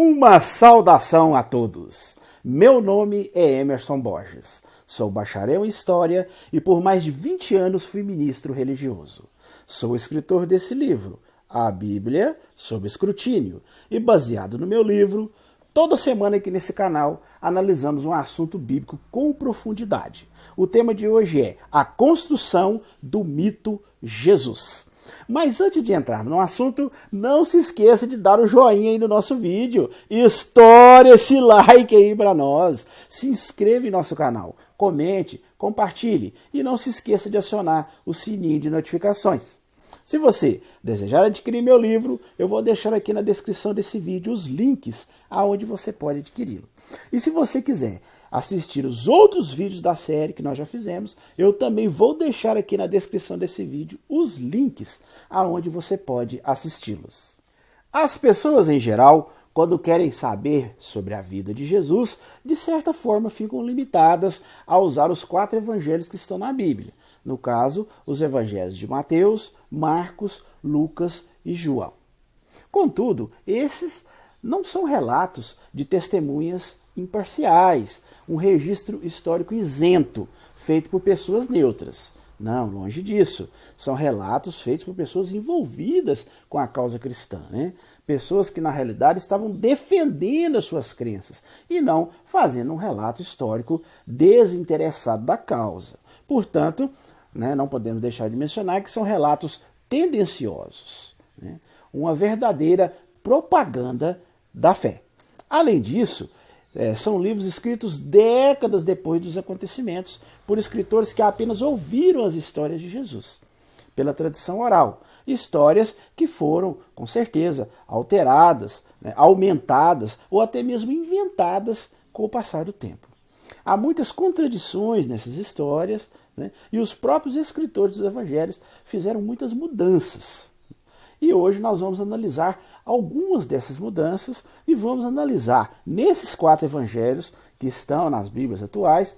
Uma saudação a todos! Meu nome é Emerson Borges, sou bacharel em História e por mais de 20 anos fui ministro religioso. Sou escritor desse livro, A Bíblia sob Escrutínio, e baseado no meu livro, toda semana aqui nesse canal analisamos um assunto bíblico com profundidade. O tema de hoje é a construção do mito Jesus. Mas antes de entrarmos no assunto, não se esqueça de dar o joinha aí no nosso vídeo. Estoure esse like aí para nós. Se inscreva em nosso canal, comente, compartilhe e não se esqueça de acionar o sininho de notificações. Se você desejar adquirir meu livro, eu vou deixar aqui na descrição desse vídeo os links aonde você pode adquiri-lo. E se você quiser assistir os outros vídeos da série que nós já fizemos, eu também vou deixar aqui na descrição desse vídeo os links aonde você pode assisti-los. As pessoas em geral, quando querem saber sobre a vida de Jesus, de certa forma ficam limitadas a usar os 4 evangelhos que estão na Bíblia. No caso, os evangelhos de Mateus, Marcos, Lucas e João. Contudo, esses não são relatos de testemunhas imparciais, um registro histórico isento, feito por pessoas neutras. Não, longe disso. São relatos feitos por pessoas envolvidas com a causa cristã, né? Pessoas que, na realidade, estavam defendendo as suas crenças e não fazendo um relato histórico desinteressado da causa. Portanto, não podemos deixar de mencionar que são relatos tendenciosos, né? Uma verdadeira propaganda da fé. Além disso, são livros escritos décadas depois dos acontecimentos por escritores que apenas ouviram as histórias de Jesus, pela tradição oral. Histórias que foram, com certeza, alteradas, aumentadas ou até mesmo inventadas com o passar do tempo. Há muitas contradições nessas histórias, e os próprios escritores dos evangelhos fizeram muitas mudanças. E hoje nós vamos analisar algumas dessas mudanças e vamos analisar nesses 4 evangelhos que estão nas Bíblias atuais,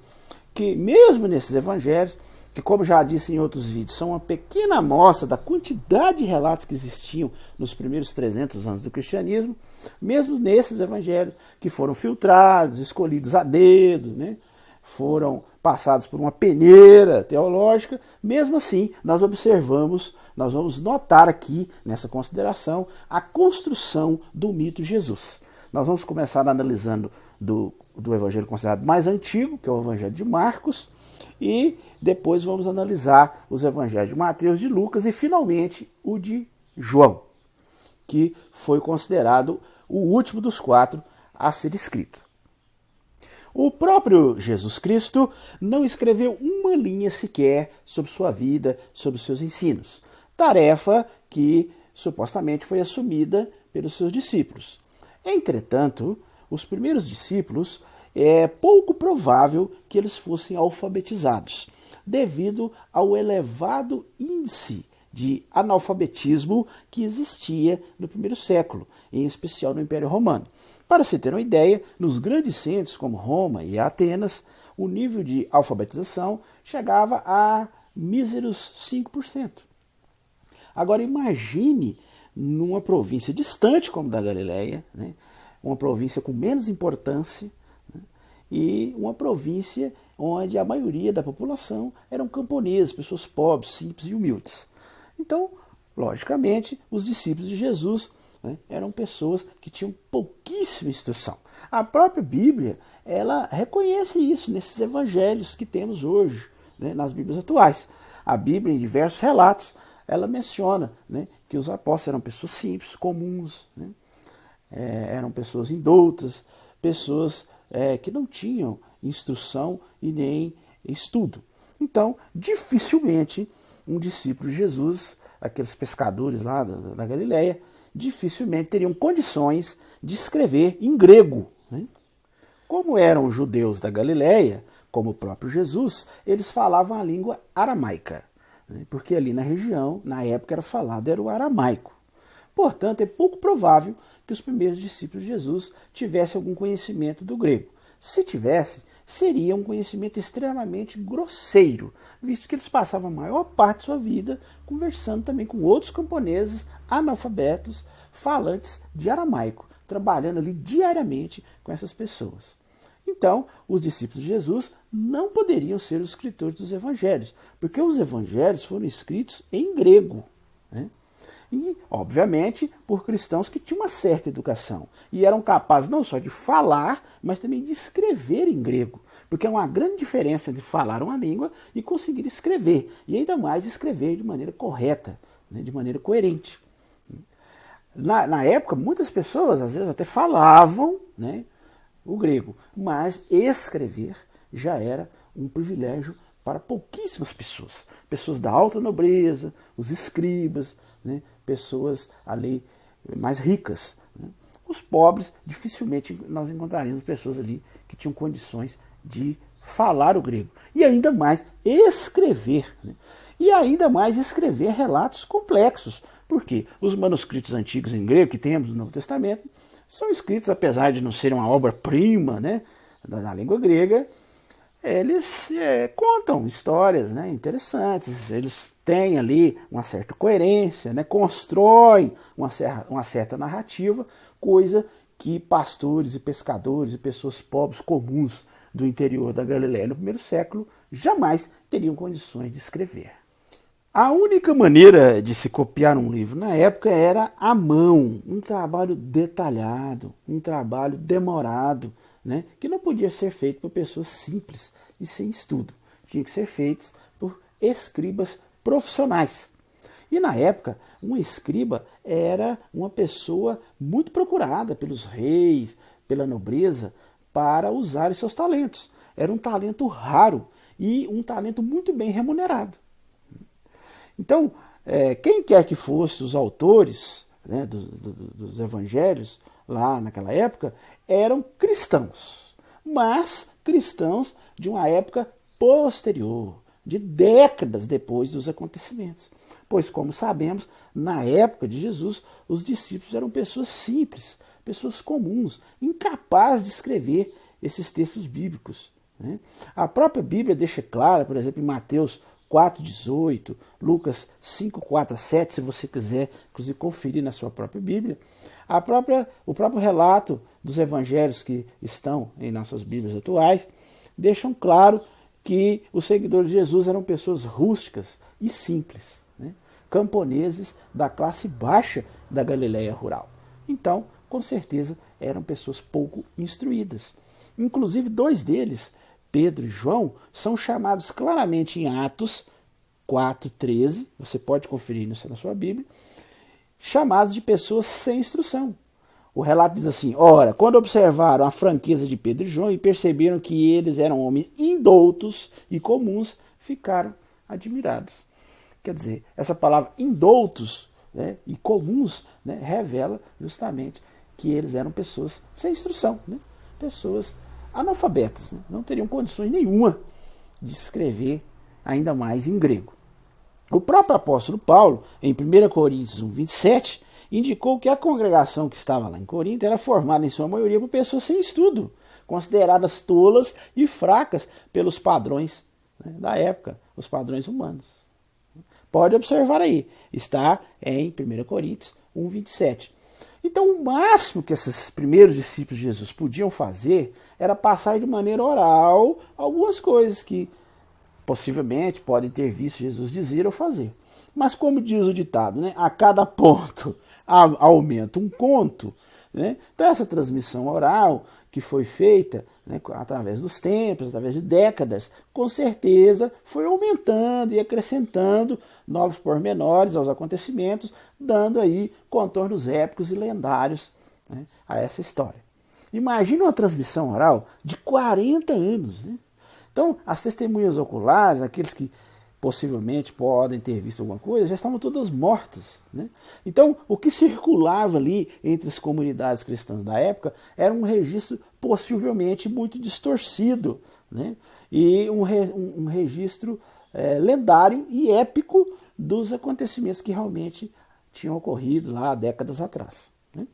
que mesmo nesses evangelhos, que como já disse em outros vídeos, são uma pequena amostra da quantidade de relatos que existiam nos primeiros 300 anos do cristianismo, mesmo nesses evangelhos que foram filtrados, escolhidos a dedo, foram passados por uma peneira teológica, mesmo assim nós vamos notar aqui nessa consideração a construção do mito Jesus. Nós vamos começar analisando do evangelho considerado mais antigo, que é o evangelho de Marcos, e depois vamos analisar os evangelhos de Mateus, de Lucas e finalmente o de João, que foi considerado o último dos 4 a ser escrito. O próprio Jesus Cristo não escreveu uma linha sequer sobre sua vida, sobre seus ensinos. Tarefa que supostamente foi assumida pelos seus discípulos. Entretanto, os primeiros discípulos é pouco provável que eles fossem alfabetizados, devido ao elevado índice de analfabetismo que existia no primeiro século, em especial no Império Romano. Para se ter uma ideia, nos grandes centros como Roma e Atenas, o nível de alfabetização chegava a míseros 5%. Agora imagine numa província distante como da Galileia, uma província com menos importância, e uma província onde a maioria da população eram camponeses, pessoas pobres, simples e humildes. Então, logicamente, os discípulos de Jesus eram pessoas que tinham pouquíssima instrução. A própria Bíblia, ela reconhece isso nesses evangelhos que temos hoje, nas Bíblias atuais. A Bíblia, em diversos relatos, ela menciona que os apóstolos eram pessoas simples, comuns, eram pessoas indoutas, pessoas que não tinham instrução e nem estudo. Então, dificilmente um discípulo de Jesus, aqueles pescadores lá da Galileia, dificilmente teriam condições de escrever em grego. Como eram judeus da Galileia, como o próprio Jesus, eles falavam a língua aramaica, porque ali na região, na época era o aramaico. Portanto, é pouco provável que os primeiros discípulos de Jesus tivessem algum conhecimento do grego. Se tivesse, seria um conhecimento extremamente grosseiro, visto que eles passavam a maior parte de sua vida conversando também com outros camponeses analfabetos, falantes de aramaico. trabalhando ali diariamente com essas pessoas. Então, os discípulos de Jesus não poderiam ser os escritores dos evangelhos, porque os evangelhos foram escritos em grego, né? E, obviamente, por cristãos que tinham uma certa educação e eram capazes não só de falar, mas também de escrever em grego, porque é uma grande diferença entre falar uma língua e conseguir escrever, e ainda mais escrever de maneira correta, né, de maneira coerente. Na época, muitas pessoas, às vezes, até falavam, né, o grego, mas escrever já era um privilégio para pouquíssimas pessoas. Pessoas da alta nobreza, os escribas, né, pessoas ali mais ricas. Né. Os pobres, dificilmente nós encontraríamos pessoas ali que tinham condições de falar o grego. E ainda mais escrever. Né. E ainda mais escrever relatos complexos. Porque os manuscritos antigos em grego que temos no Novo Testamento são escritos, apesar de não serem uma obra-prima, né, da língua grega, eles contam histórias, né, interessantes, eles têm ali uma certa coerência, né, constroem uma certa narrativa, coisa que pastores e pescadores e pessoas pobres comuns do interior da Galiléia no primeiro século jamais teriam condições de escrever. A única maneira de se copiar um livro na época era à mão, um trabalho detalhado, um trabalho demorado, né, que não podia ser feito por pessoas simples e sem estudo. Tinha que ser feito por escribas profissionais. E na época, um escriba era uma pessoa muito procurada pelos reis, pela nobreza, para usar os seus talentos. Era um talento raro e um talento muito bem remunerado. Então, quem quer que fosse os autores, né, dos evangelhos lá naquela época, eram cristãos, mas cristãos de uma época posterior, de décadas depois dos acontecimentos. Pois, como sabemos, na época de Jesus, os discípulos eram pessoas simples, pessoas comuns, incapazes de escrever esses textos bíblicos, né? A própria Bíblia deixa claro, por exemplo, em Mateus 4,18, Lucas 5, 4 a 7, se você quiser, inclusive, conferir na sua própria Bíblia, o próprio relato dos evangelhos que estão em nossas Bíblias atuais, deixam claro que os seguidores de Jesus eram pessoas rústicas e simples, né? Camponeses da classe baixa da Galiléia rural. Então, com certeza, eram pessoas pouco instruídas. Inclusive, dois deles, Pedro e João, são chamados claramente em Atos 4,13, você pode conferir isso na sua Bíblia, chamados de pessoas sem instrução. O relato diz assim: ora, quando observaram a franqueza de Pedro e João e perceberam que eles eram homens indoutos e comuns, ficaram admirados. Quer dizer, essa palavra indoutos, né, e comuns, né, revela justamente que eles eram pessoas sem instrução, né, pessoas analfabetas, né, não teriam condições nenhuma de escrever, ainda mais em grego. O próprio apóstolo Paulo, em 1 Coríntios 1, 27, indicou que a congregação que estava lá em Corinto era formada em sua maioria por pessoas sem estudo, consideradas tolas e fracas pelos padrões, né, da época, os padrões humanos. Pode observar aí, está em 1 Coríntios 1, 27. Então, o máximo que esses primeiros discípulos de Jesus podiam fazer era passar de maneira oral algumas coisas que possivelmente podem ter visto Jesus dizer ou fazer. Mas como diz o ditado, né, a cada ponto aumenta um conto, né? Então essa transmissão oral que foi feita, né, através dos tempos, através de décadas, com certeza foi aumentando e acrescentando novos pormenores aos acontecimentos, dando aí contornos épicos e lendários, né, a essa história. Imagina uma transmissão oral de 40 anos. Né? Então, as testemunhas oculares, aqueles que possivelmente podem ter visto alguma coisa, já estavam todas mortas. Né? Então, o que circulava ali entre as comunidades cristãs da época era um registro possivelmente muito distorcido, né? E um registro lendário e épico dos acontecimentos que realmente tinham ocorrido lá há décadas atrás. Né?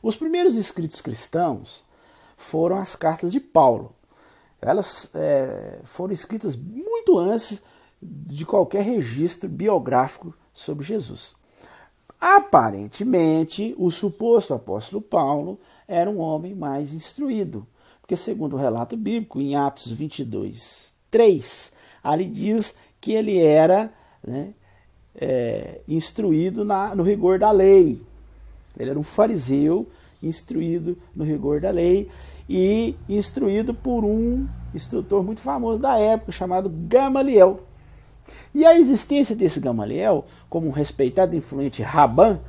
Os primeiros escritos cristãos foram as cartas de Paulo. Elas foram escritas muito antes de qualquer registro biográfico sobre Jesus. Aparentemente, o suposto apóstolo Paulo era um homem mais instruído, porque segundo o relato bíblico, em Atos 22, 3, ali diz que ele era, né, instruído no rigor da lei. Ele era um fariseu instruído no rigor da lei e instruído por um instrutor muito famoso da época chamado Gamaliel. E a existência desse Gamaliel, como um respeitado e influente Rabã,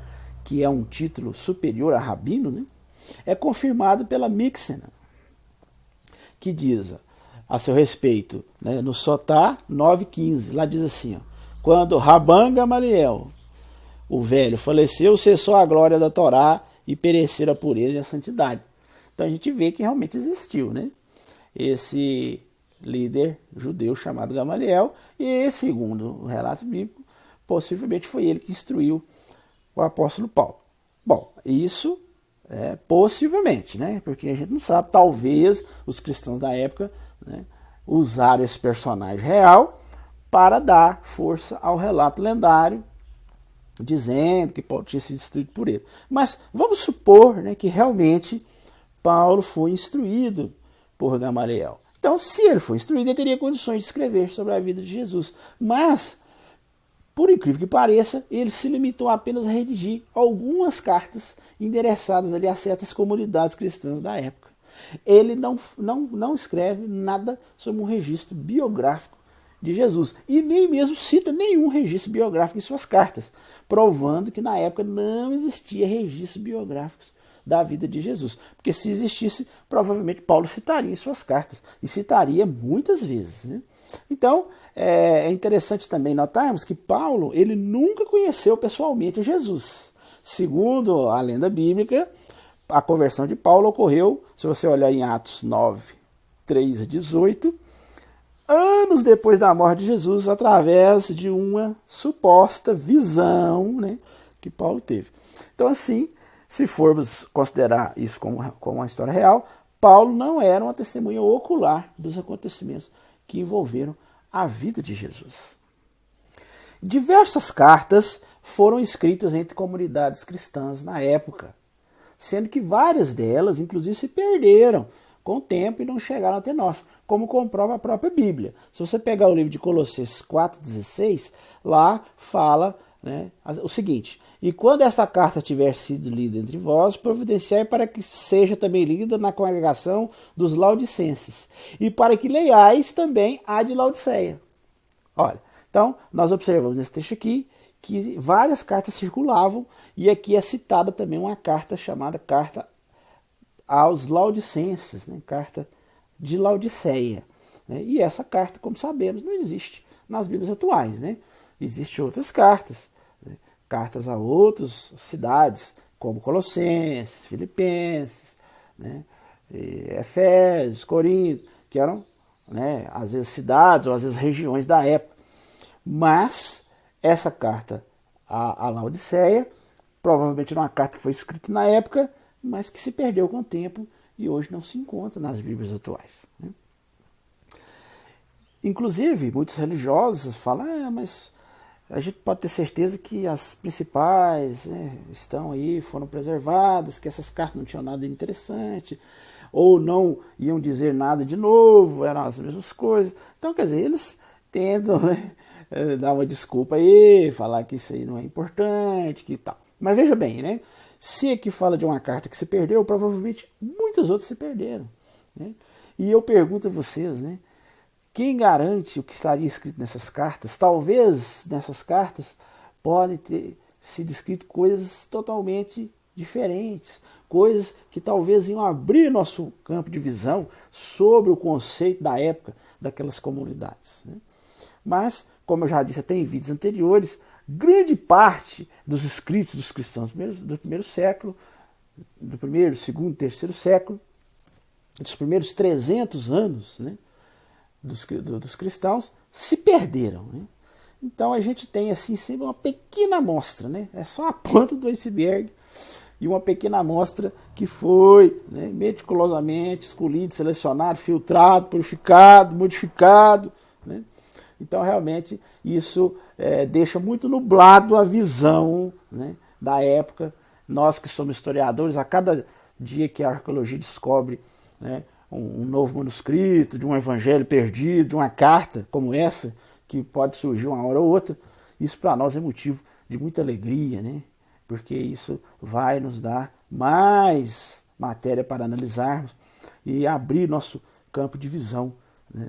que é um título superior a rabino, né, é confirmado pela Mixena, que diz a seu respeito, né, no Sotá 9,15, lá diz assim, ó, quando Rabã Gamaliel, o velho, faleceu, cessou a glória da Torá e pereceram a pureza e a santidade. Então a gente vê que realmente existiu, né, esse líder judeu chamado Gamaliel, e segundo o relato bíblico, possivelmente foi ele que instruiu o apóstolo Paulo. Bom, isso possivelmente, né? Porque a gente não sabe, talvez os cristãos da época, né, usaram esse personagem real para dar força ao relato lendário, dizendo que Paulo tinha sido instruído por ele. Mas vamos supor, né, que realmente Paulo foi instruído por Gamaliel. Então, se ele foi instruído, ele teria condições de escrever sobre a vida de Jesus. Mas, por incrível que pareça, ele se limitou apenas a redigir algumas cartas endereçadas ali a certas comunidades cristãs da época. Ele não escreve nada sobre um registro biográfico de Jesus. E nem mesmo cita nenhum registro biográfico em suas cartas, provando que na época não existia registros biográficos da vida de Jesus. Porque se existisse, provavelmente Paulo citaria em suas cartas, e citaria muitas vezes, né? Então, é interessante também notarmos que Paulo, ele nunca conheceu pessoalmente Jesus. Segundo a lenda bíblica, a conversão de Paulo ocorreu, se você olhar em Atos 9, 3 a 18, anos depois da morte de Jesus, através de uma suposta visão, né, que Paulo teve. Então, assim, se formos considerar isso como uma história real, Paulo não era uma testemunha ocular dos acontecimentos que envolveram a vida de Jesus. Diversas cartas foram escritas entre comunidades cristãs na época, sendo que várias delas, inclusive, se perderam com o tempo e não chegaram até nós, como comprova a própria Bíblia. Se você pegar o livro de Colossenses 4,16, lá fala, né, o seguinte: e quando esta carta tiver sido lida entre vós, providenciai para que seja também lida na congregação dos laodicenses, e para que leiais também a de Laodiceia. Olha, então nós observamos nesse texto aqui que várias cartas circulavam, e aqui é citada também uma carta chamada Carta aos Laodicenses, né? Carta de Laodiceia. Né? E essa carta, como sabemos, não existe nas Bíblias atuais. Né? Existem outras cartas, né? Cartas a outras cidades, como Colossenses, Filipenses, né? Efésios, Corinto, que eram, né, às vezes cidades ou às vezes regiões da época. Mas essa carta a Laodiceia, provavelmente era uma carta que foi escrita na época, mas que se perdeu com o tempo e hoje não se encontra nas Bíblias atuais. Né? Inclusive, muitos religiosos falam, mas a gente pode ter certeza que as principais, né, estão aí, foram preservadas, que essas cartas não tinham nada de interessante, ou não iam dizer nada de novo, eram as mesmas coisas. Então, quer dizer, eles tentam, né, dar uma desculpa aí, falar que isso aí não é importante, que tal. Mas veja bem, né? Se aqui fala de uma carta que se perdeu, provavelmente muitas outras se perderam. Né? E eu pergunto a vocês, né? Quem garante o que estaria escrito nessas cartas? Talvez nessas cartas podem ter sido escritas coisas totalmente diferentes, coisas que talvez iam abrir nosso campo de visão sobre o conceito da época daquelas comunidades. Né? Mas, como eu já disse até em vídeos anteriores, grande parte dos escritos dos cristãos do primeiro século, do primeiro, segundo, terceiro século, dos primeiros 300 anos, né, dos cristãos, se perderam. Né? Então a gente tem assim sempre uma pequena amostra, né? É só a ponta do iceberg, e uma pequena amostra que foi, né, meticulosamente escolhido, selecionado, filtrado, purificado, modificado. Né? Então realmente isso deixa muito nublado a visão, né, da época. Nós que somos historiadores, a cada dia que a arqueologia descobre, né, um novo manuscrito, de um evangelho perdido, de uma carta como essa, que pode surgir uma hora ou outra, isso para nós é motivo de muita alegria, né? Porque isso vai nos dar mais matéria para analisarmos e abrir nosso campo de visão, né,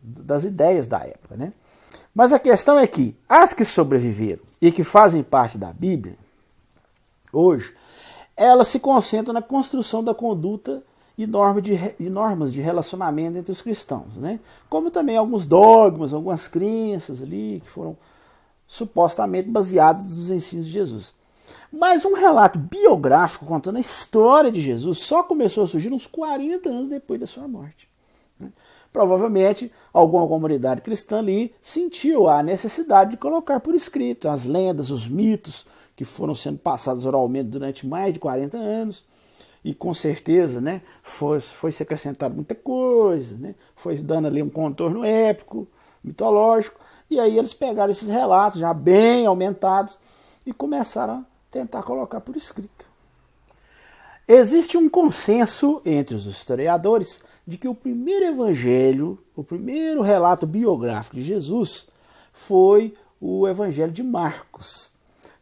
das ideias da época, né? Mas a questão é que as que sobreviveram e que fazem parte da Bíblia, hoje, elas se concentram na construção da conduta e normas de relacionamento entre os cristãos, né? Como também alguns dogmas, algumas crenças ali que foram supostamente baseados nos ensinos de Jesus. Mas um relato biográfico contando a história de Jesus só começou a surgir uns 40 anos depois da sua morte, né? Provavelmente alguma comunidade cristã ali sentiu a necessidade de colocar por escrito as lendas, os mitos que foram sendo passados oralmente durante mais de 40 anos, e com certeza, né, foi se acrescentado muita coisa, né, foi dando ali um contorno épico, mitológico, e aí eles pegaram esses relatos já bem aumentados e começaram a tentar colocar por escrito. Existe um consenso entre os historiadores de que o primeiro evangelho, o primeiro relato biográfico de Jesus foi o evangelho de Marcos,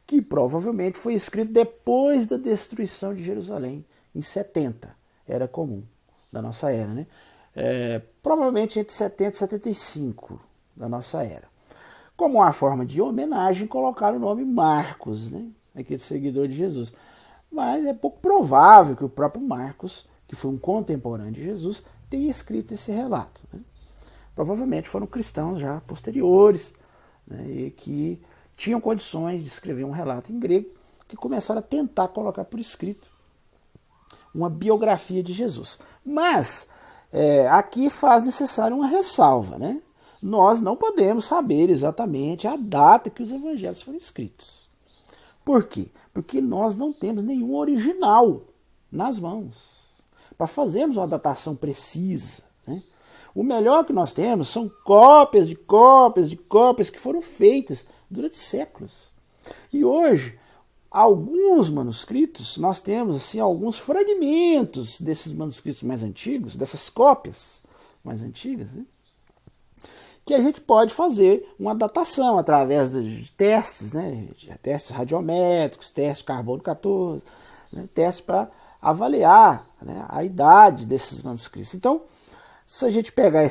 que provavelmente foi escrito depois da destruição de Jerusalém, em 70, era comum da nossa era, né? Provavelmente entre 70 e 75 da nossa era. Como uma forma de homenagem, colocaram o nome Marcos, né? Aquele seguidor de Jesus. Mas é pouco provável que o próprio Marcos, que foi um contemporâneo de Jesus, tenha escrito esse relato, né? Provavelmente foram cristãos já posteriores, né, e que tinham condições de escrever um relato em grego, que começaram a tentar colocar por escrito uma biografia de Jesus. Mas aqui faz necessário uma ressalva, né? Nós não podemos saber exatamente a data que os evangelhos foram escritos. Por quê? Porque nós não temos nenhum original nas mãos para fazermos uma datação precisa, né? O melhor que nós temos são cópias de cópias de cópias que foram feitas durante séculos. E hoje, alguns manuscritos, nós temos assim alguns fragmentos desses manuscritos mais antigos, dessas cópias mais antigas, né, que a gente pode fazer uma datação através de testes, né, de testes radiométricos, testes de carbono 14, né, testes para avaliar, né, a idade desses manuscritos. Então, se a gente pegar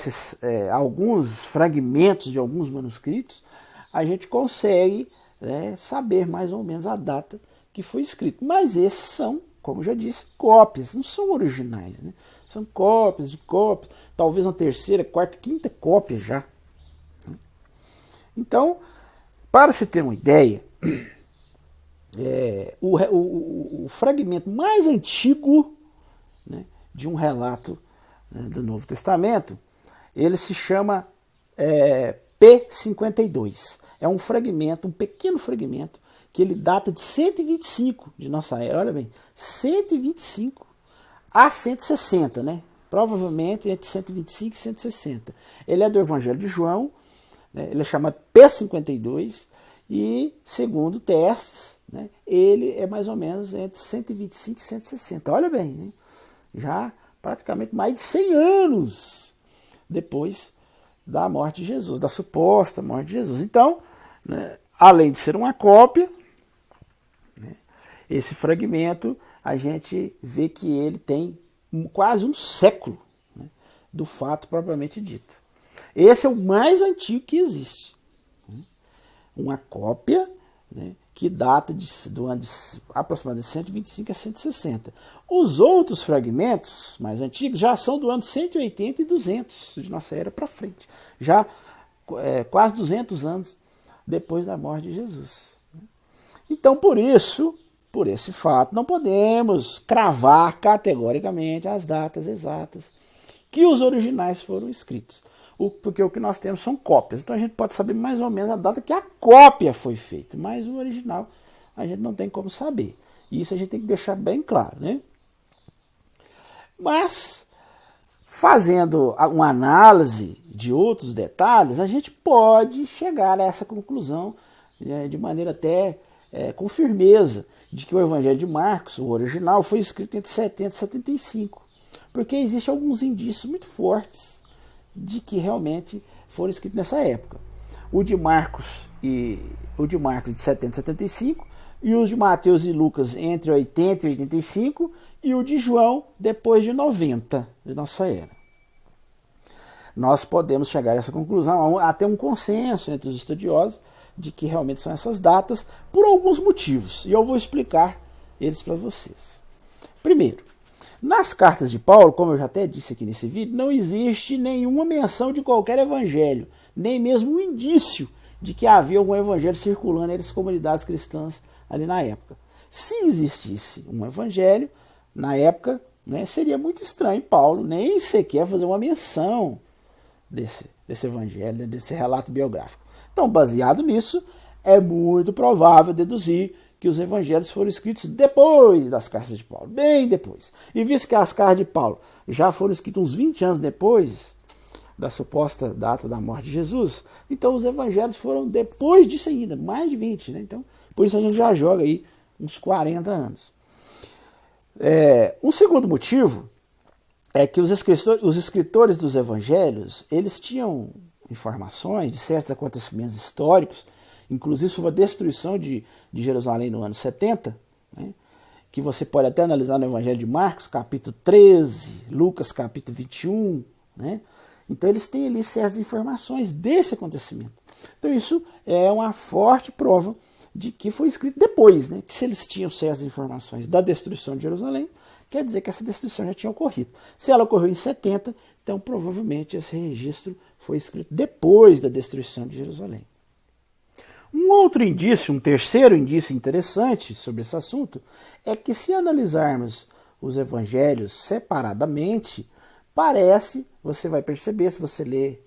alguns fragmentos de alguns manuscritos, a gente consegue, né, saber mais ou menos a data que foi escrito. Mas esses são, como já disse, cópias, não são originais, né? São cópias de cópias, talvez uma terceira, quarta, quinta cópia já. Então, para se ter uma ideia, o fragmento mais antigo, né, de um relato, né, do Novo Testamento, ele se chama P52. É um fragmento, um pequeno fragmento, que ele data de 125 de nossa era. Olha bem, 125 a 160, né? Provavelmente entre 125 e 160. Ele é do Evangelho de João, né? Ele é chamado P52 e, segundo testes, né, ele é mais ou menos entre 125 e 160. Olha bem, né? Já praticamente mais de 100 anos depois da morte de Jesus, da suposta morte de Jesus. Então, né, além de ser uma cópia, né, esse fragmento, a gente vê que ele tem quase um século, né, do fato propriamente dito. Esse é o mais antigo que existe. Né? Uma cópia, né, que data do ano de aproximadamente 125 a 160. Os outros fragmentos mais antigos já são do ano 180 e 200 de nossa era para frente. Já quase 200 anos depois da morte de Jesus. Então, por esse fato, não podemos cravar categoricamente as datas exatas que os originais foram escritos. Porque o que nós temos são cópias. Então a gente pode saber mais ou menos a data que a cópia foi feita, mas o original a gente não tem como saber. Isso a gente tem que deixar bem claro, né? Mas, fazendo uma análise de outros detalhes, a gente pode chegar a essa conclusão, né, de maneira até com firmeza de que o Evangelho de Marcos, o original, foi escrito entre 70 e 75. Porque existem alguns indícios muito fortes de que realmente foram escritos nessa época. O de Marcos de 70 e 75, e os de Mateus e Lucas entre 80 e 85, e o de João depois de 90 de nossa era. Nós podemos chegar a essa conclusão, até um consenso entre os estudiosos, de que realmente são essas datas, por alguns motivos, e eu vou explicar eles para vocês. Primeiro, nas cartas de Paulo, como eu já até disse aqui nesse vídeo, não existe nenhuma menção de qualquer evangelho, nem mesmo um indício de que havia algum evangelho circulando entre as comunidades cristãs ali na época. Se existisse um evangelho, na época, seria muito estranho Paulo nem sequer fazer uma menção desse evangelho, desse relato biográfico. Então, baseado nisso, é muito provável deduzir que os evangelhos foram escritos depois das cartas de Paulo, bem depois. E visto que as cartas de Paulo já foram escritas uns 20 anos depois da suposta data da morte de Jesus, então os evangelhos foram depois disso ainda, mais de 20, Então, por isso a gente já joga aí uns 40 anos. Um segundo motivo é que os escritores dos evangelhos, eles tinham informações de certos acontecimentos históricos, inclusive sobre a destruição de Jerusalém no ano 70, que você pode até analisar no Evangelho de Marcos, capítulo 13, Lucas, capítulo 21. Então eles têm ali certas informações desse acontecimento. Então isso é uma forte prova de que foi escrito depois, que se eles tinham certas informações da destruição de Jerusalém, quer dizer que essa destruição já tinha ocorrido. Se ela ocorreu em 70, então provavelmente esse registro foi escrito depois da destruição de Jerusalém. Um outro indício, um terceiro indício interessante sobre esse assunto, é que se analisarmos os evangelhos separadamente, parece, você vai perceber, se você ler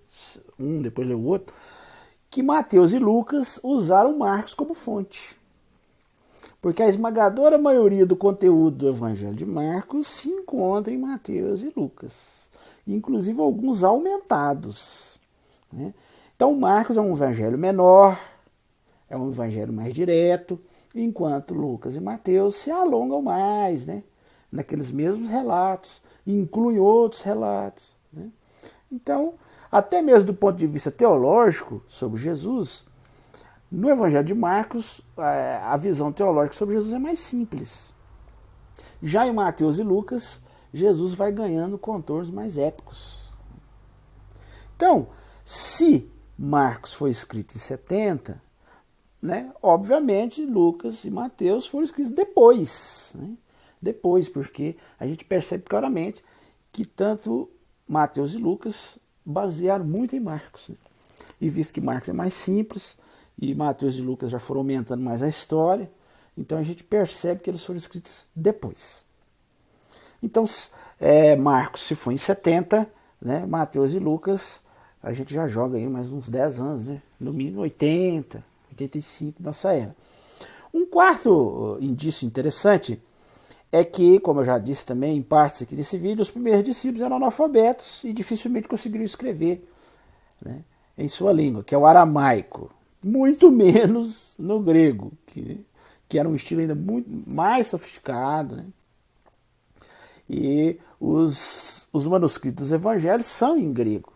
um, depois ler o outro, que Mateus e Lucas usaram Marcos como fonte. Porque a esmagadora maioria do conteúdo do Evangelho de Marcos se encontra em Mateus e Lucas. Inclusive alguns aumentados. Então Marcos é um evangelho menor, é um evangelho mais direto, enquanto Lucas e Mateus se alongam mais, naqueles mesmos relatos, incluem outros relatos. Então, até mesmo do ponto de vista teológico sobre Jesus, no Evangelho de Marcos, a visão teológica sobre Jesus é mais simples. Já em Mateus e Lucas, Jesus vai ganhando contornos mais épicos. Então, se Marcos foi escrito em 70, obviamente Lucas e Mateus foram escritos depois. Depois, porque a gente percebe claramente que tanto Mateus e Lucas basearam muito em Marcos. E visto que Marcos é mais simples, e Mateus e Lucas já foram aumentando mais a história, então a gente percebe que eles foram escritos depois. Então, Marcos se foi em 70, Mateus e Lucas, a gente já joga aí mais uns 10 anos, no mínimo 80, 85, nossa era. Um quarto indício interessante é que, como eu já disse também em partes aqui nesse vídeo, os primeiros discípulos eram analfabetos e dificilmente conseguiriam escrever em sua língua, que é o aramaico, muito menos no grego, que era um estilo ainda muito mais sofisticado. E os manuscritos dos evangelhos são em grego.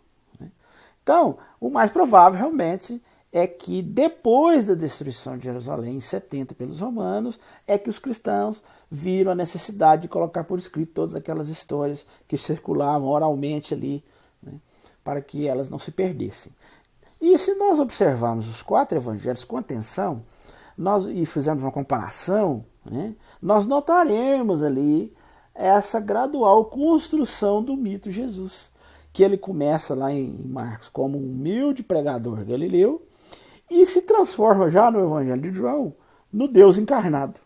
Então, o mais provável realmente é que depois da destruição de Jerusalém, em 70 pelos romanos, é que os cristãos viram a necessidade de colocar por escrito todas aquelas histórias que circulavam oralmente ali, para que elas não se perdessem. E se nós observarmos os 4 evangelhos com atenção, e fizermos uma comparação, nós notaremos ali essa gradual construção do mito Jesus, que ele começa lá em Marcos como um humilde pregador galileu e se transforma já no Evangelho de João no Deus encarnado.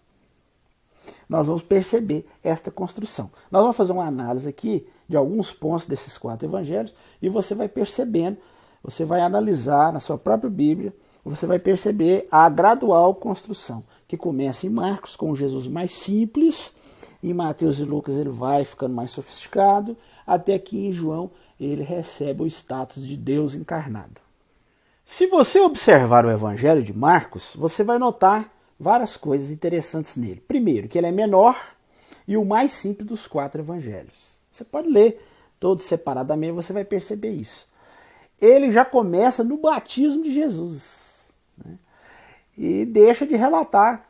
Nós vamos perceber esta construção. Nós vamos fazer uma análise aqui de alguns pontos desses 4 evangelhos e você vai percebendo, você vai analisar na sua própria Bíblia, você vai perceber a gradual construção, que começa em Marcos com Jesus mais simples, em Mateus e Lucas ele vai ficando mais sofisticado, até que em João ele recebe o status de Deus encarnado. Se você observar o Evangelho de Marcos, você vai notar várias coisas interessantes nele. Primeiro, que ele é menor e o mais simples dos 4 evangelhos. Você pode ler todos separadamente, você vai perceber isso. Ele já começa no batismo de Jesus, né? E deixa de relatar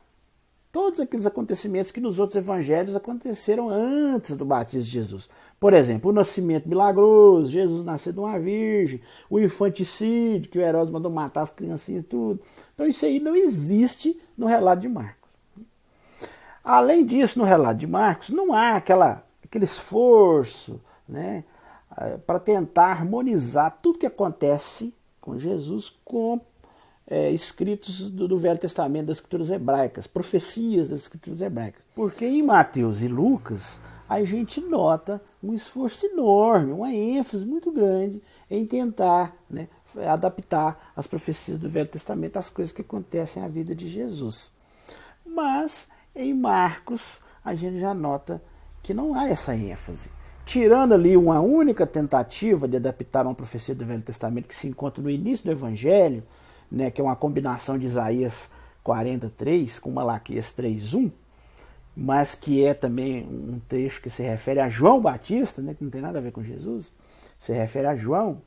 todos aqueles acontecimentos que nos outros evangelhos aconteceram antes do batismo de Jesus. Por exemplo, o nascimento milagroso, Jesus nasceu de uma virgem, o infanticídio, que o Herodes mandou matar as criancinhas e tudo. Então isso aí não existe no relato de Marcos. Além disso, no relato de Marcos, não há aquele esforço, né, para tentar harmonizar tudo que acontece com Jesus com escritos do Velho Testamento, das Escrituras Hebraicas, profecias das Escrituras Hebraicas. Porque em Mateus e Lucas, a gente nota um esforço enorme, uma ênfase muito grande em tentar, né, adaptar as profecias do Velho Testamento às coisas que acontecem na vida de Jesus. Mas em Marcos, a gente já nota que não há essa ênfase. Tirando ali uma única tentativa de adaptar uma profecia do Velho Testamento que se encontra no início do Evangelho, né, que é uma combinação de Isaías 43 com Malaquias 3:1, mas que é também um trecho que se refere a João Batista, né, que não tem nada a ver com Jesus, se refere a João.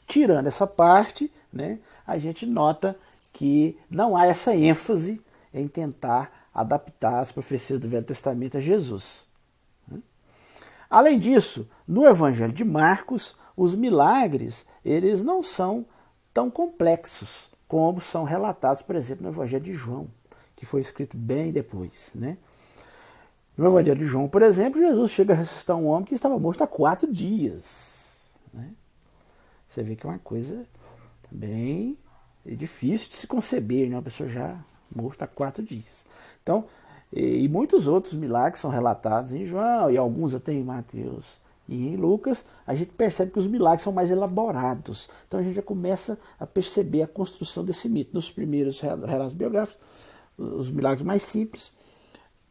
Tirando essa parte, né, a gente nota que não há essa ênfase em tentar adaptar as profecias do Velho Testamento a Jesus. Além disso, no Evangelho de Marcos, os milagres eles não são tão complexos como são relatados, por exemplo, no Evangelho de João, que foi escrito bem depois, né? No Evangelho de João, por exemplo, Jesus chega a ressuscitar um homem que estava morto há 4 dias. Né? Você vê que é uma coisa bem difícil de se conceber, né? Uma pessoa já morta há 4 dias. Então, e muitos outros milagres são relatados em João, e alguns até em Mateus e em Lucas, a gente percebe que os milagres são mais elaborados. Então a gente já começa a perceber a construção desse mito. Nos primeiros relatos biográficos, os milagres mais simples,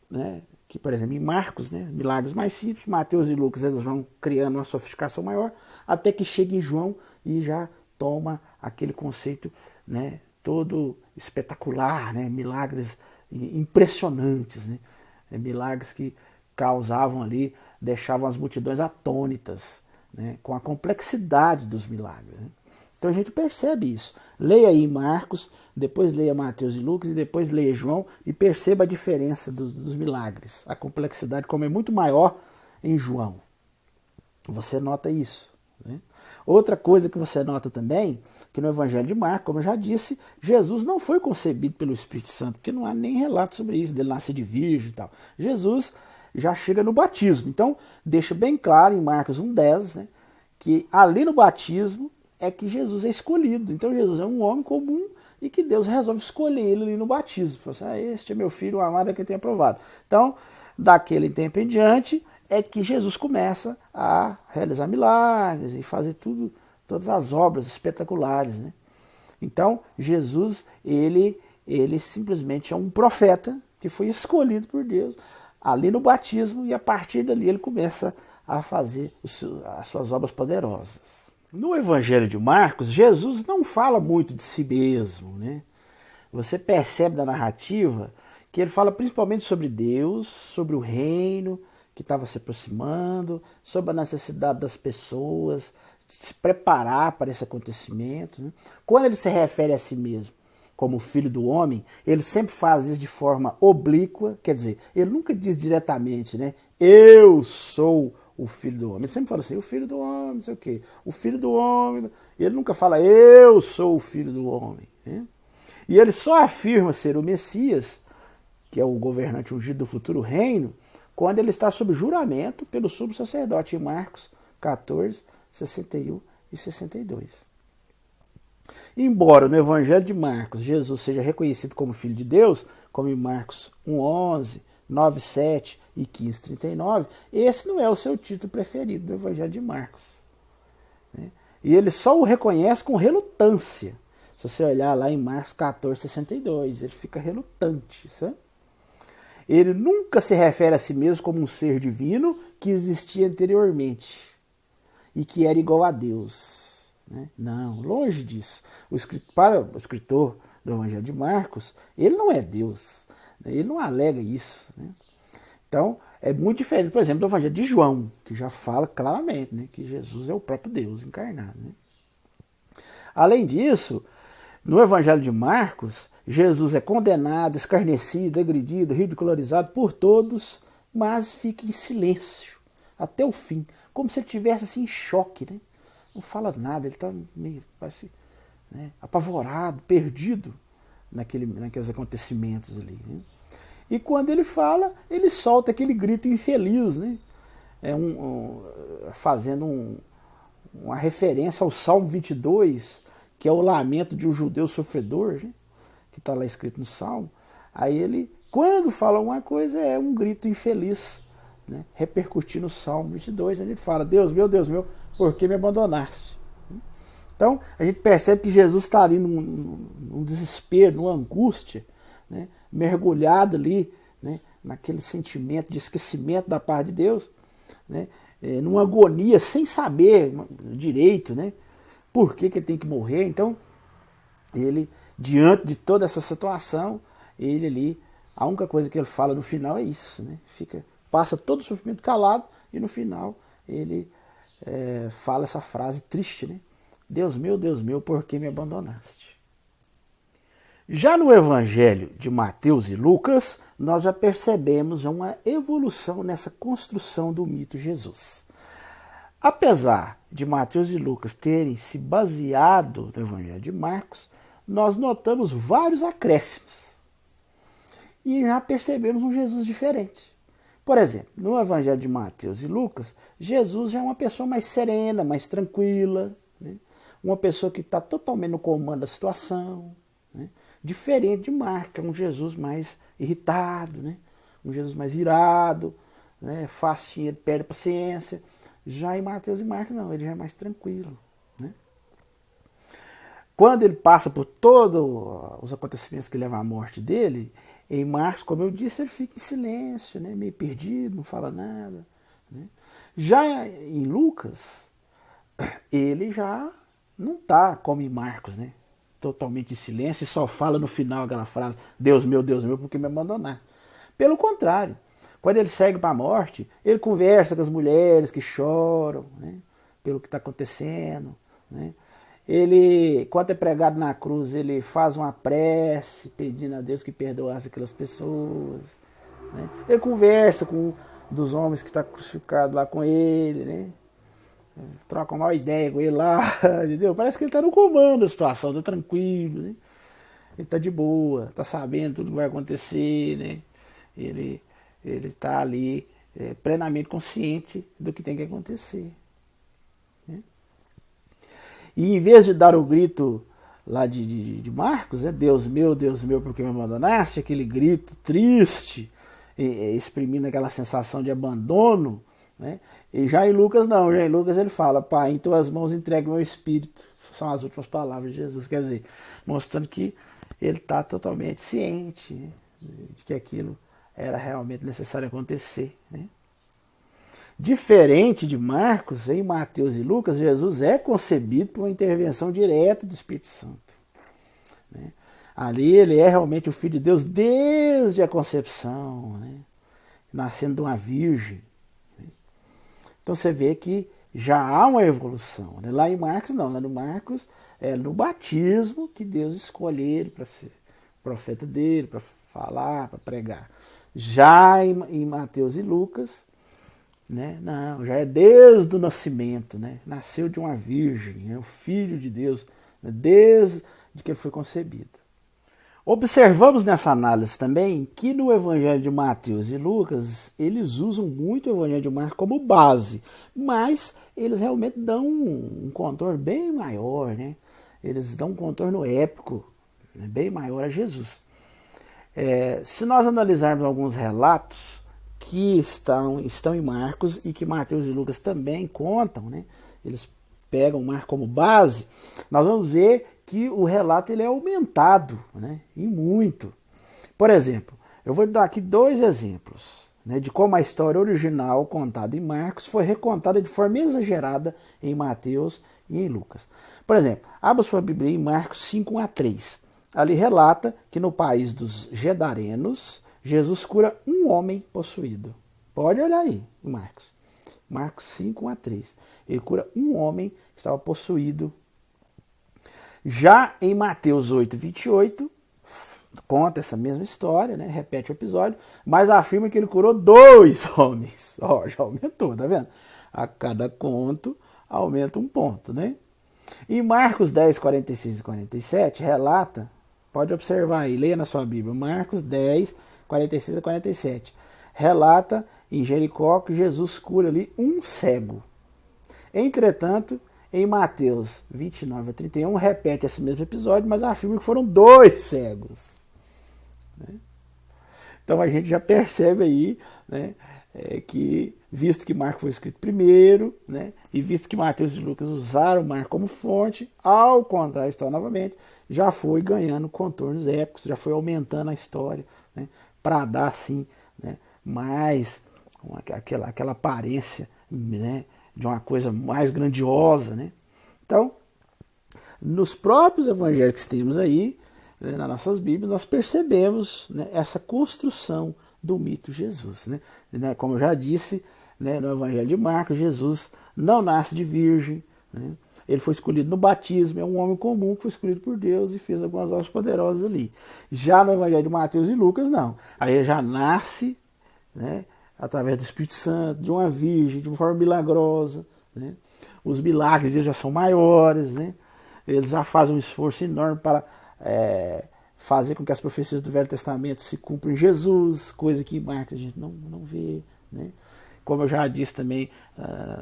né? Que, por exemplo, em Marcos, né? Milagres mais simples, Mateus e Lucas eles vão criando uma sofisticação maior, até que chega em João e já toma aquele conceito, né, todo espetacular, né? Milagres impressionantes, né? Milagres que causavam ali, deixavam as multidões atônitas, né? Com a complexidade dos milagres, né? Então a gente percebe isso. Leia aí Marcos, depois leia Mateus e Lucas e depois leia João e perceba a diferença dos milagres. A complexidade como é muito maior em João. Você nota isso, né? Outra coisa que você nota também, que no Evangelho de Marcos, como eu já disse, Jesus não foi concebido pelo Espírito Santo, porque não há nem relato sobre isso, dele nascer de virgem e tal. Jesus já chega no batismo. Então, deixa bem claro em Marcos 1:10, né, que ali no batismo é que Jesus é escolhido. Então, Jesus é um homem comum e que Deus resolve escolher ele ali no batismo. Fala assim, este é meu filho, o amado é quem tem aprovado. Então, daquele tempo em diante, é que Jesus começa a realizar milagres e fazer todas as obras espetaculares, né? Então, Jesus, ele simplesmente é um profeta que foi escolhido por Deus ali no batismo e a partir dali ele começa a fazer as suas obras poderosas. No Evangelho de Marcos, Jesus não fala muito de si mesmo, né? Você percebe da narrativa que ele fala principalmente sobre Deus, sobre o reino que estava se aproximando, sobre a necessidade das pessoas de se preparar para esse acontecimento, né? Quando ele se refere a si mesmo como filho do homem, ele sempre faz isso de forma oblíqua, quer dizer, ele nunca diz diretamente, né? Eu sou o filho do homem. Ele sempre fala assim, o filho do homem, não sei o quê, o filho do homem. Ele nunca fala, eu sou o filho do homem, né? E ele só afirma ser o Messias, que é o governante ungido do futuro reino, quando ele está sob juramento pelo sumo sacerdote, em Marcos 14, 61 e 62. Embora no Evangelho de Marcos Jesus seja reconhecido como Filho de Deus, como em Marcos 1:11, 9:7 e 15:39, esse não é o seu título preferido do Evangelho de Marcos, né? E ele só o reconhece com relutância. Se você olhar lá em Marcos 14, 62, ele fica relutante, sabe? Ele nunca se refere a si mesmo como um ser divino que existia anteriormente e que era igual a Deus, né? Não, longe disso. Para o escritor do Evangelho de Marcos, ele não é Deus, né? Ele não alega isso, né? Então, é muito diferente, por exemplo, do Evangelho de João, que já fala claramente, né, que Jesus é o próprio Deus encarnado, né? Além disso, no Evangelho de Marcos, Jesus é condenado, escarnecido, agredido, ridicularizado por todos, mas fica em silêncio até o fim, como se ele estivesse assim, em choque, né? Não fala nada, ele está meio, parece, né, apavorado, perdido naqueles acontecimentos ali, né? E quando ele fala, ele solta aquele grito infeliz, né? Fazendo uma referência ao Salmo 22, que é o lamento de um judeu sofredor, né? Que está lá escrito no Salmo. Aí ele, quando fala uma coisa, é um grito infeliz, né? Repercutindo o Salmo 22, ele fala, Deus meu, por que me abandonaste? Então, a gente percebe que Jesus está ali num desespero, numa angústia, né? Mergulhado ali, né? Naquele sentimento de esquecimento da parte de Deus, né? Numa agonia, sem saber direito, né? Por que ele tem que morrer. Então, ele, diante de toda essa situação, ele ali, a única coisa que ele fala no final é isso, né? Passa todo o sofrimento calado e no final ele fala essa frase triste, né? Deus meu, por que me abandonaste? Já no Evangelho de Mateus e Lucas, nós já percebemos uma evolução nessa construção do mito Jesus. Apesar de Mateus e Lucas terem se baseado no Evangelho de Marcos, nós notamos vários acréscimos e já percebemos um Jesus diferente. Por exemplo, no Evangelho de Mateus e Lucas, Jesus já é uma pessoa mais serena, mais tranquila, né? Uma pessoa que está totalmente no comando da situação, né? Diferente de Marcos, é um Jesus mais irritado, né? Um Jesus mais irado, né? Facinho, perde a paciência. Já em Mateus e Marcos não, ele já é mais tranquilo, né? Quando ele passa por todos os acontecimentos que levam à morte dele, em Marcos, como eu disse, ele fica em silêncio, né? Meio perdido, não fala nada, né? Já em Lucas, ele já não está como em Marcos, né? Totalmente em silêncio e só fala no final aquela frase, Deus meu, por que me abandonaste? Pelo contrário, quando ele segue para a morte, ele conversa com as mulheres que choram, né? Pelo que está acontecendo, né? Ele, quando é pregado na cruz, ele faz uma prece pedindo a Deus que perdoasse aquelas pessoas, né? Ele conversa com um dos homens que está crucificado lá com ele, né? Troca uma ideia com ele lá, entendeu? Parece que ele está no comando da situação, está tranquilo, né? Ele está de boa, está sabendo tudo que vai acontecer, né? Ele está ali plenamente consciente do que tem que acontecer, né? E em vez de dar o grito lá de Marcos, Deus meu, por que me abandonaste? Aquele grito triste, exprimindo aquela sensação de abandono, né? E já em Lucas não, já em Lucas ele fala, Pai, em tuas mãos entrego meu espírito. São as últimas palavras de Jesus, quer dizer, mostrando que ele está totalmente ciente, né, de que aquilo era realmente necessário acontecer, né? Diferente de Marcos, em Mateus e Lucas, Jesus é concebido por uma intervenção direta do Espírito Santo, né? Ali ele é realmente o Filho de Deus desde a concepção, né? Nascendo de uma virgem. Então você vê que já há uma evolução, né? Lá em Marcos não, lá no Marcos é no batismo que Deus escolhe ele para ser profeta dele, para falar, para pregar. Já em Mateus e Lucas, né? Não, já é desde o nascimento, né? Nasceu de uma virgem, é o Filho de Deus, né? Desde que ele foi concebido. Observamos nessa análise também que no Evangelho de Mateus e Lucas, eles usam muito o Evangelho de Marcos como base, mas eles realmente dão um contorno bem maior, né? Eles dão um contorno épico, né? Bem maior a Jesus. Se nós analisarmos alguns relatos que estão em Marcos e que Mateus e Lucas também contam, né? Eles pegam Marcos como base, nós vamos ver que o relato ele é aumentado, né, e muito. Por exemplo, eu vou dar aqui 2 exemplos, né, de como a história original contada em Marcos foi recontada de forma exagerada em Mateus e em Lucas. Por exemplo, abra sua Bíblia em Marcos 5, 1 a 3. ali relata que no país dos Gedarenos, Jesus cura um homem possuído. Pode olhar aí, Marcos. Marcos 5, 1 a 3. Ele cura um homem que estava possuído. Já em Mateus 8, 28, conta essa mesma história, né? Repete o episódio, mas afirma que ele curou 2 homens. Ó, já aumentou, tá vendo? A cada conto aumenta um ponto, né? Em Marcos 10, 46 e 47, relata, pode observar aí, leia na sua Bíblia, Marcos 10, 46 a 47, relata em Jericó que Jesus cura ali um cego. Entretanto, em Mateus 29 a 31, repete esse mesmo episódio, mas afirma que foram 2 cegos. Né? Então a gente já percebe aí, né, que, visto que Marcos foi escrito primeiro, né, e visto que Mateus e Lucas usaram Marcos como fonte, ao contar a história novamente, já foi ganhando contornos épicos, já foi aumentando a história, né, para dar assim, né, mais aquela aparência, né, de uma coisa mais grandiosa, né? Então, nos próprios evangelhos que temos aí, né, nas nossas Bíblias, nós percebemos, né, essa construção do mito Jesus, né? Como eu já disse, né, no Evangelho de Marcos, Jesus não nasce de virgem, né? Ele foi escolhido no batismo, é um homem comum que foi escolhido por Deus e fez algumas obras poderosas ali. Já no Evangelho de Mateus e Lucas, não. Aí ele já nasce, né, através do Espírito Santo, de uma virgem, de uma forma milagrosa, né? Os milagres eles já são maiores, né? Eles já fazem um esforço enorme para fazer com que as profecias do Velho Testamento se cumpram em Jesus, coisa que em Marcos a gente não vê, né? Como eu já disse também,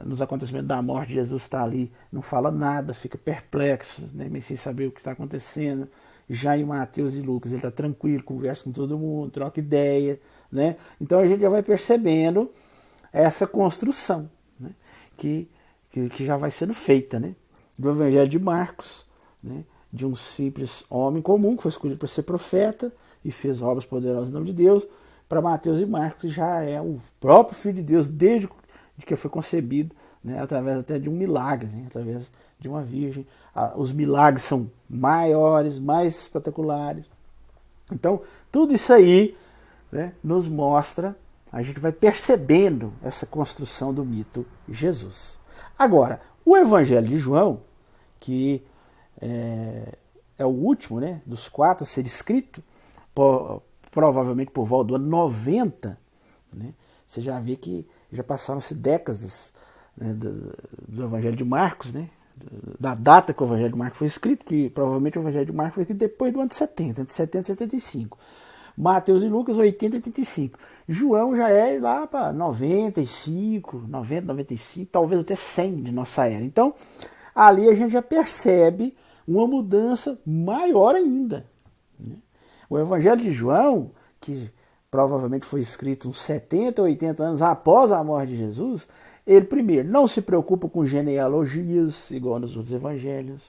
nos acontecimentos da morte, Jesus está ali, não fala nada, fica perplexo, né, meio sem saber o que está acontecendo. Já em Mateus e Lucas ele está tranquilo, conversa com todo mundo, troca ideia, né? Então a gente já vai percebendo essa construção, né, que já vai sendo feita, né, do Evangelho de Marcos, né, de um simples homem comum que foi escolhido para ser profeta e fez obras poderosas em nome de Deus. Para Mateus e Marcos já é o próprio Filho de Deus desde que foi concebido, né, através até de um milagre, né, através de uma virgem. Os milagres são maiores, mais espetaculares. Então, tudo isso aí, né, nos mostra, a gente vai percebendo essa construção do mito Jesus. Agora, o Evangelho de João, que é o último, né, dos 4 a ser escrito, provavelmente por volta do ano 90, né, você já vê que já passaram-se décadas, né, do Evangelho de Marcos, né, da data que o Evangelho de Marcos foi escrito, que provavelmente o Evangelho de Marcos foi escrito depois do ano de 70, entre 70 e 75. Mateus e Lucas, 80 e 85. João já é lá para 95, 90, 95, talvez até 100 de nossa era. Então, ali a gente já percebe uma mudança maior ainda. O Evangelho de João, que provavelmente foi escrito uns 70, 80 anos após a morte de Jesus, ele primeiro não se preocupa com genealogias, igual nos outros evangelhos.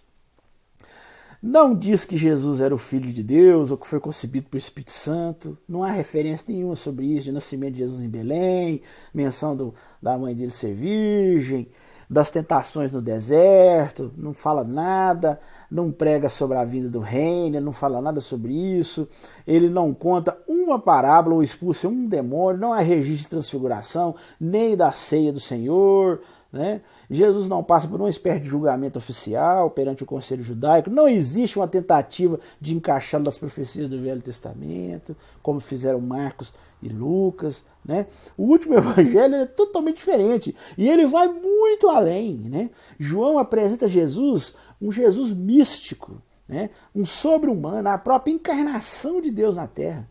Não diz que Jesus era o Filho de Deus ou que foi concebido pelo Espírito Santo. Não há referência nenhuma sobre isso, de nascimento de Jesus em Belém, menção da mãe dele ser virgem, das tentações no deserto, não fala nada, não prega sobre a vinda do reino, não fala nada sobre isso, ele não conta uma parábola ou expulsa um demônio, não há registro de transfiguração, nem da ceia do Senhor, né? Jesus não passa por uma espécie de julgamento oficial perante o conselho judaico, não existe uma tentativa de encaixá-lo nas profecias do Velho Testamento, como fizeram Marcos e Lucas, né? O último evangelho é totalmente diferente e ele vai muito além, né? João apresenta Jesus, um Jesus místico, né? Um sobre-humano, a própria encarnação de Deus na Terra,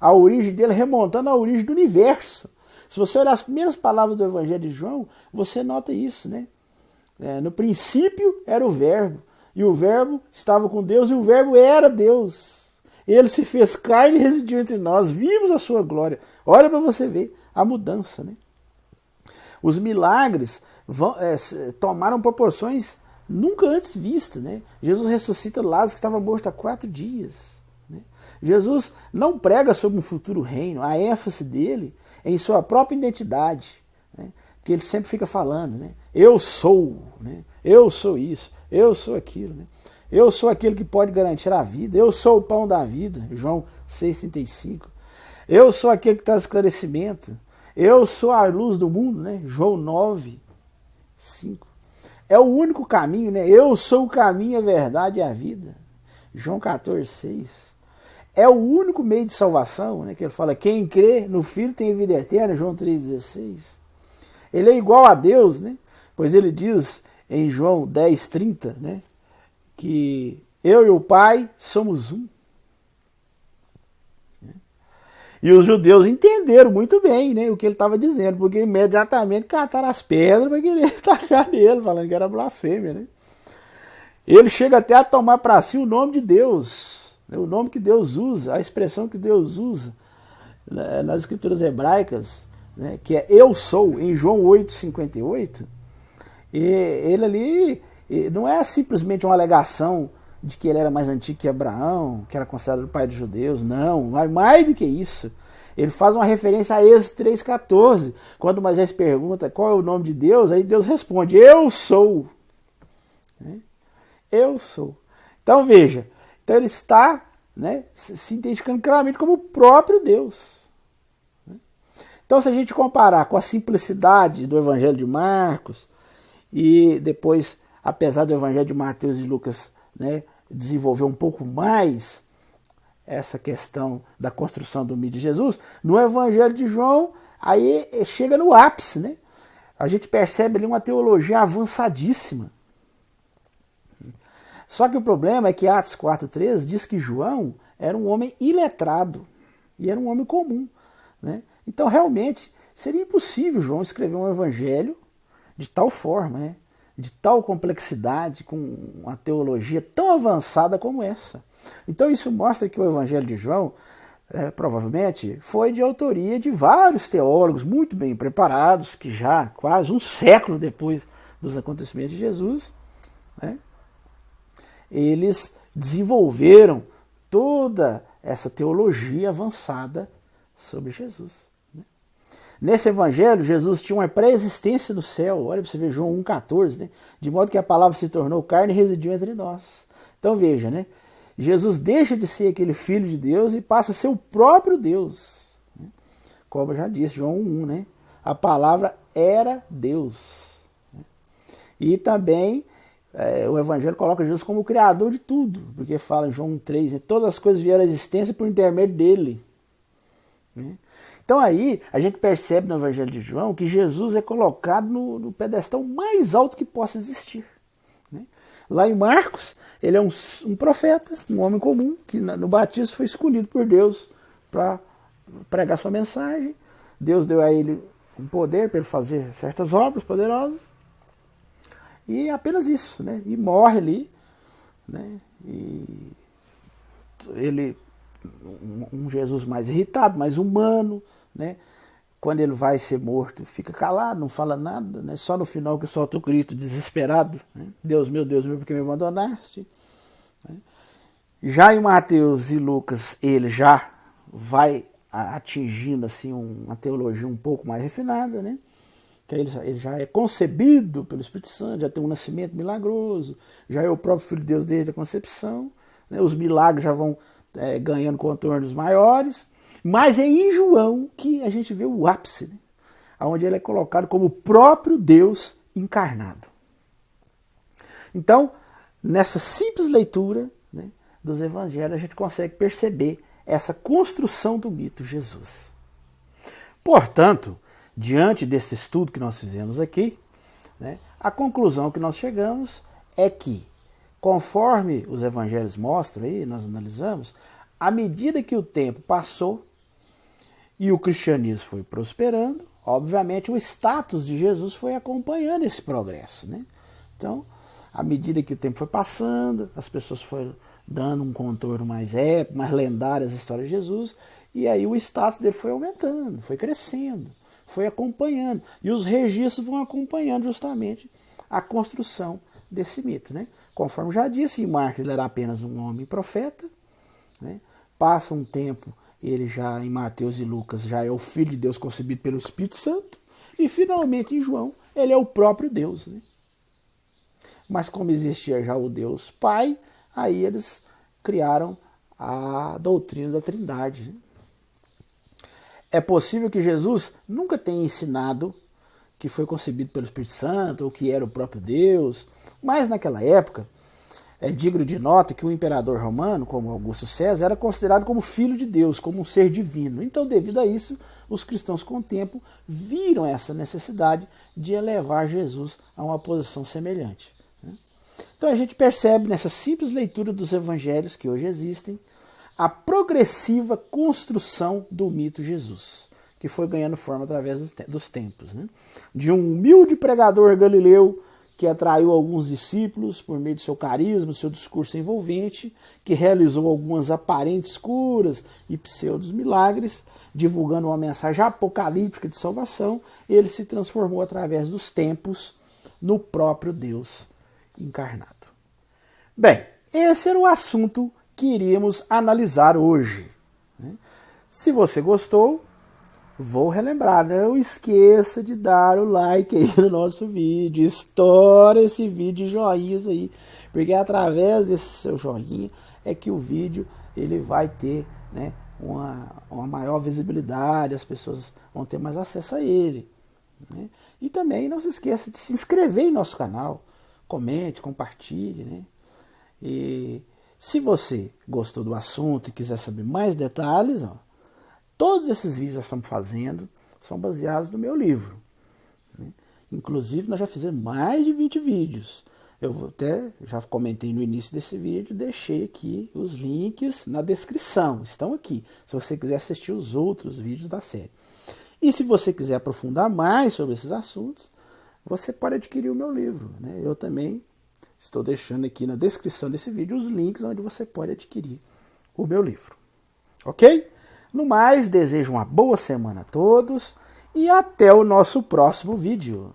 a origem dele remontando à origem do universo. Se você olhar as primeiras palavras do Evangelho de João, você nota isso, né? No princípio era o Verbo, e o Verbo estava com Deus, e o Verbo era Deus. Ele se fez carne e residiu entre nós, vimos a sua glória. Olha para você ver a mudança, né? Os milagres tomaram proporções nunca antes vistas, né? Jesus ressuscita Lázaro que estava morto há 4 dias. Né? Jesus não prega sobre um futuro reino, a ênfase dele em sua própria identidade, né? Porque ele sempre fica falando, né? Eu sou, né? Eu sou isso, eu sou aquilo, né? Eu sou aquele que pode garantir a vida. Eu sou o pão da vida. João 6,35. Eu sou aquele que traz esclarecimento. Eu sou a luz do mundo, né? João 9,5. É o único caminho, né? Eu sou o caminho, a verdade e a vida. João 14,6. É o único meio de salvação, né? Que ele fala, quem crê no Filho tem vida eterna, João 3,16. Ele é igual a Deus, né? Pois ele diz em João 10,30, né? Que eu e o Pai somos um. E os judeus entenderam muito bem, né, o que ele estava dizendo, porque imediatamente cataram as pedras para querer tacar nele, falando que era blasfêmia. Né? Ele chega até a tomar para si o nome de Deus, né, o nome que Deus usa, a expressão que Deus usa nas escrituras hebraicas, né, que é eu sou, em João 8,58. E ele ali não é simplesmente uma alegação de que ele era mais antigo que Abraão, que era considerado o pai dos judeus, não, mais do que isso. Ele faz uma referência a Êxodo 3,14, quando Moisés pergunta qual é o nome de Deus, aí Deus responde, eu sou. Eu sou. Então veja, então ele está, né, se identificando claramente como o próprio Deus. Então se a gente comparar com a simplicidade do Evangelho de Marcos, e depois, apesar do Evangelho de Mateus e Lucas, né, desenvolver um pouco mais essa questão da construção do mito de Jesus, no Evangelho de João, aí chega no ápice, né? A gente percebe ali uma teologia avançadíssima. Só que o problema é que Atos 4,13 diz que João era um homem iletrado, e era um homem comum, né? Então realmente seria impossível João escrever um evangelho de tal forma, né? De tal complexidade, com uma teologia tão avançada como essa. Então isso mostra que o Evangelho de João, provavelmente, foi de autoria de vários teólogos muito bem preparados, que já quase um século depois dos acontecimentos de Jesus, né, eles desenvolveram toda essa teologia avançada sobre Jesus. Nesse evangelho, Jesus tinha uma pré-existência no céu. Olha para você ver João 1,14, né? De modo que a palavra se tornou carne e residiu entre nós. Então veja, né? Jesus deixa de ser aquele filho de Deus e passa a ser o próprio Deus. Como eu já disse, João 1, né? A palavra era Deus. E também o evangelho coloca Jesus como o criador de tudo, porque fala em João 1,3, né? Todas as coisas vieram à existência por intermédio dele. Né? Então aí a gente percebe no Evangelho de João que Jesus é colocado no pedestal mais alto que possa existir. Né? Lá em Marcos, ele é um profeta, um homem comum, que no batismo foi escolhido por Deus para pregar sua mensagem. Deus deu a ele um poder para ele fazer certas obras poderosas. E apenas isso, né? E morre ali. Né? E ele... um Jesus mais irritado, mais humano, né? Quando ele vai ser morto, fica calado, não fala nada, né? Só no final que solta o grito desesperado, né? Deus meu, por que me abandonaste? Né? Já em Mateus e Lucas, ele já vai atingindo assim, uma teologia um pouco mais refinada, né? Que ele já é concebido pelo Espírito Santo, já tem um nascimento milagroso, já é o próprio Filho de Deus desde a concepção, né? Os milagres já vão ganhando contornos maiores, mas é em João que a gente vê o ápice, né? Onde ele é colocado como o próprio Deus encarnado. Então, nessa simples leitura, né, dos evangelhos, a gente consegue perceber essa construção do mito Jesus. Portanto, diante desse estudo que nós fizemos aqui, né, a conclusão que nós chegamos é que, conforme os evangelhos mostram aí, nós analisamos, à medida que o tempo passou e o cristianismo foi prosperando, obviamente o status de Jesus foi acompanhando esse progresso, né? Então, à medida que o tempo foi passando, as pessoas foram dando um contorno mais épico, mais lendário às histórias de Jesus, e aí o status dele foi aumentando, foi crescendo, foi acompanhando. E os registros vão acompanhando justamente a construção desse mito, né? Conforme já disse, em Marcos ele era apenas um homem profeta, né? Passa um tempo, ele já em Mateus e Lucas já é o Filho de Deus concebido pelo Espírito Santo, e finalmente em João ele é o próprio Deus, né? Mas como existia já o Deus Pai, aí eles criaram a doutrina da Trindade. É possível que Jesus nunca tenha ensinado que foi concebido pelo Espírito Santo ou que era o próprio Deus, mas naquela época é digno de nota que o imperador romano, como Augusto César, era considerado como filho de Deus, como um ser divino. Então, devido a isso, os cristãos com o tempo viram essa necessidade de elevar Jesus a uma posição semelhante. Então a gente percebe nessa simples leitura dos evangelhos que hoje existem a progressiva construção do mito Jesus, que foi ganhando forma através dos tempos. De um humilde pregador galileu que atraiu alguns discípulos por meio do seu carisma, seu discurso envolvente, que realizou algumas aparentes curas e pseudos milagres, divulgando uma mensagem apocalíptica de salvação, ele se transformou através dos tempos no próprio Deus encarnado. Bem, esse era o assunto que iríamos analisar hoje. Se você gostou, vou relembrar, não esqueça de dar o like aí no nosso vídeo, estoura esse vídeo de joinhas aí, porque através desse seu joinha é que o vídeo ele vai ter, né, uma maior visibilidade, as pessoas vão ter mais acesso a ele. E também não se esqueça de se inscrever em nosso canal, comente, compartilhe. E se você gostou do assunto e quiser saber mais detalhes, todos esses vídeos que nós estamos fazendo são baseados no meu livro. Inclusive, nós já fizemos mais de 20 vídeos. Eu até já comentei no início desse vídeo, deixei aqui os links na descrição. Estão aqui, se você quiser assistir os outros vídeos da série. E se você quiser aprofundar mais sobre esses assuntos, você pode adquirir o meu livro. Eu também estou deixando aqui na descrição desse vídeo os links onde você pode adquirir o meu livro. Ok? No mais, desejo uma boa semana a todos e até o nosso próximo vídeo.